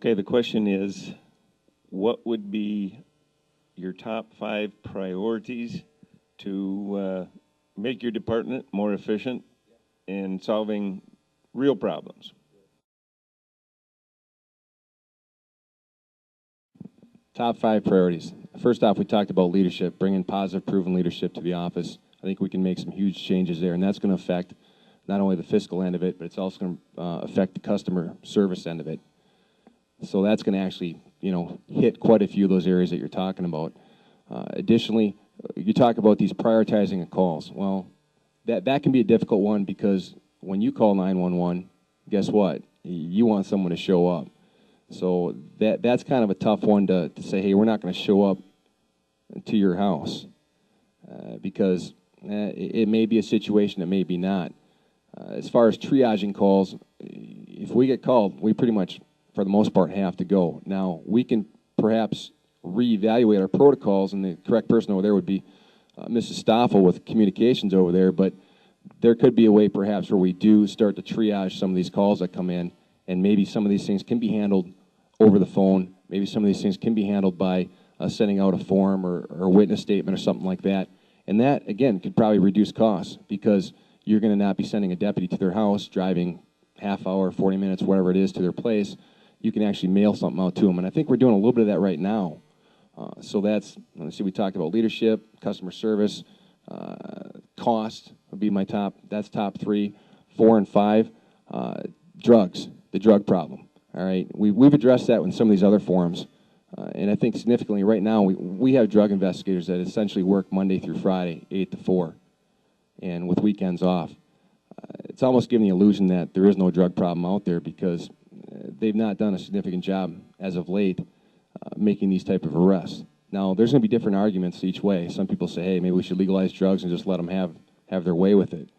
Okay, the question is, what would be your top 5 priorities to make your department more efficient in solving real problems? Top 5 priorities. First off, we talked about leadership, bringing positive, proven leadership to the office. I think we can make some huge changes there, and that's going to affect not only the fiscal end of it, but it's also going to affect the customer service end of it. So that's going to actually, hit quite a few of those areas that you're talking about. Additionally, you talk about these prioritizing of calls. Well, that can be a difficult one because when you call 911, guess what? You want someone to show up. So that's kind of a tough one to say, hey, we're not going to show up to your house because it may be a situation, it may be not. As far as triaging calls, if we get called, we pretty much, for the most part, have to go. Now, we can perhaps reevaluate our protocols, and the correct person over there would be Mrs. Stoffel with communications over there, but there could be a way perhaps where we do start to triage some of these calls that come in, and maybe some of these things can be handled over the phone. Maybe some of these things can be handled by sending out a form or a witness statement or something like that. And that, again, could probably reduce costs because you're going to not be sending a deputy to their house, driving half hour, 40 minutes, whatever it is, to their place. You can actually mail something out to them. And I think we're doing a little bit of that right now. So that's, let's see, we talked about leadership, customer service, cost would be my top, that's top 3. 4 and 5, drugs, the drug problem. All right, we've addressed that in some of these other forums. And I think significantly right now, we have drug investigators that essentially work Monday through Friday, 8 to 4, and with weekends off. It's almost giving the illusion that there is no drug problem out there because they've not done a significant job as of late making these type of arrests. Now, there's going to be different arguments each way. Some people say, hey, maybe we should legalize drugs and just let them have their way with it.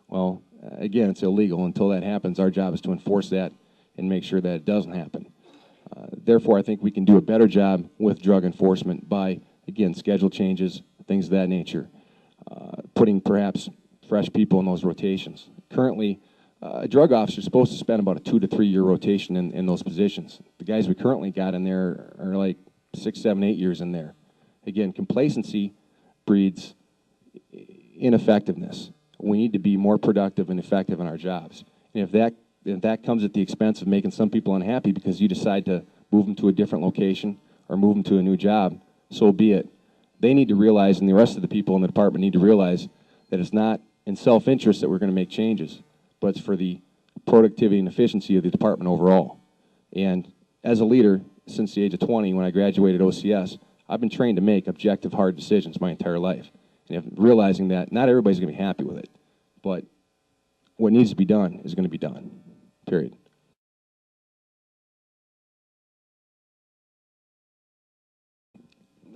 Well, again, it's illegal. Until that happens, our job is to enforce that and make sure that it doesn't happen. Therefore, I think we can do a better job with drug enforcement by, again, schedule changes, things of that nature, putting perhaps fresh people in those rotations. Currently, a drug officer is supposed to spend about a 2 to 3 year rotation in those positions. The guys we currently got in there are like 6, 7, 8 years in there. Again, complacency breeds ineffectiveness. We need to be more productive and effective in our jobs. And if that comes at the expense of making some people unhappy because you decide to move them to a different location or move them to a new job, so be it. They need to realize, and the rest of the people in the department need to realize, that it's not in self-interest that we're going to make changes, but it's for the productivity and efficiency of the department overall. And as a leader, since the age of 20, when I graduated OCS, I've been trained to make objective, hard decisions my entire life. And realizing that not everybody's going to be happy with it, but what needs to be done is going to be done, period.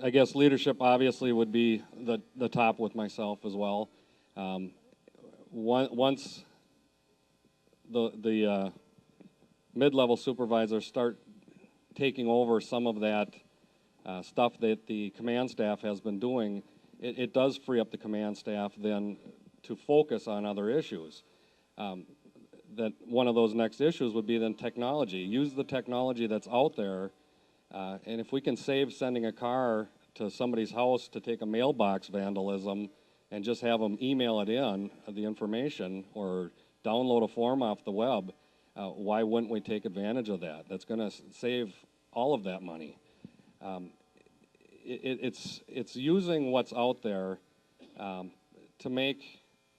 I guess leadership obviously would be the top with myself as well. Once the mid-level supervisors start taking over some of that stuff that the command staff has been doing, it does free up the command staff then to focus on other issues. That one of those next issues would be then technology. Use the technology that's out there, and if we can save sending a car to somebody's house to take a mailbox vandalism and just have them email it in, the information, or download a form off the web, why wouldn't we take advantage of that? That's going to save all of that money. It's using what's out there to make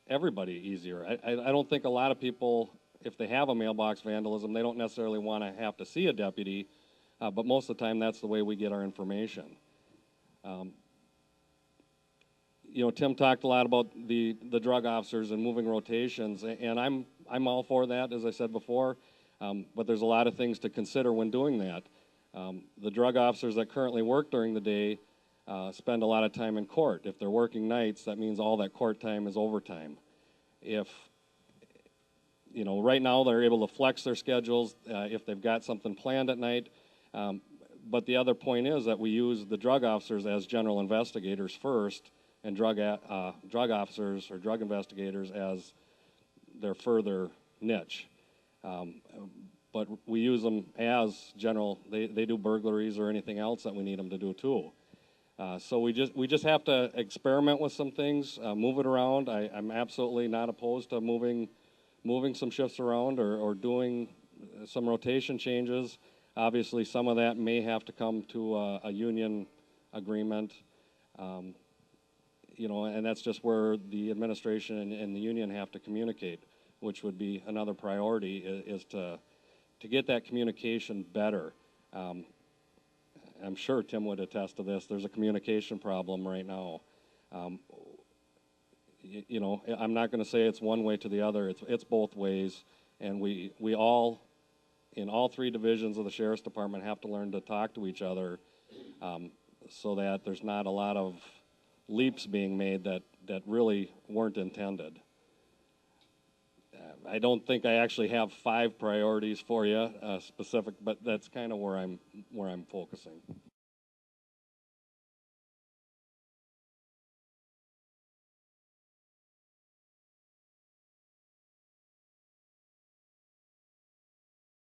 everybody easier. I don't think a lot of people, if they have a mailbox vandalism, they don't necessarily want to have to see a deputy, but most of the time that's the way we get our information. Tim talked a lot about the drug officers and moving rotations, and I'm all for that, as I said before, but there's a lot of things to consider when doing that. The drug officers that currently work during the day spend a lot of time in court. If they're working nights, that means all that court time is overtime. If, right now they're able to flex their schedules if they've got something planned at night, but the other point is that we use the drug officers as general investigators first, and drug officers or drug investigators as their further niche. but we use them as general. They do burglaries or anything else that we need them to do too. So we just have to experiment with some things, move it around. I'm absolutely not opposed to moving some shifts around or doing some rotation changes. Obviously, some of that may have to come to a union agreement. You know, and that's just where the administration and the union have to communicate, which would be another priority, is to get that communication better. I'm sure Tim would attest to this. There's a communication problem right now. You know, I'm not going to say it's one way to the other. It's both ways, and we all, in all three divisions of the Sheriff's Department, have to learn to talk to each other, so that there's not a lot of leaps being made that really weren't intended. I don't think I actually have 5 priorities for you specific, but that's kind of where I'm focusing.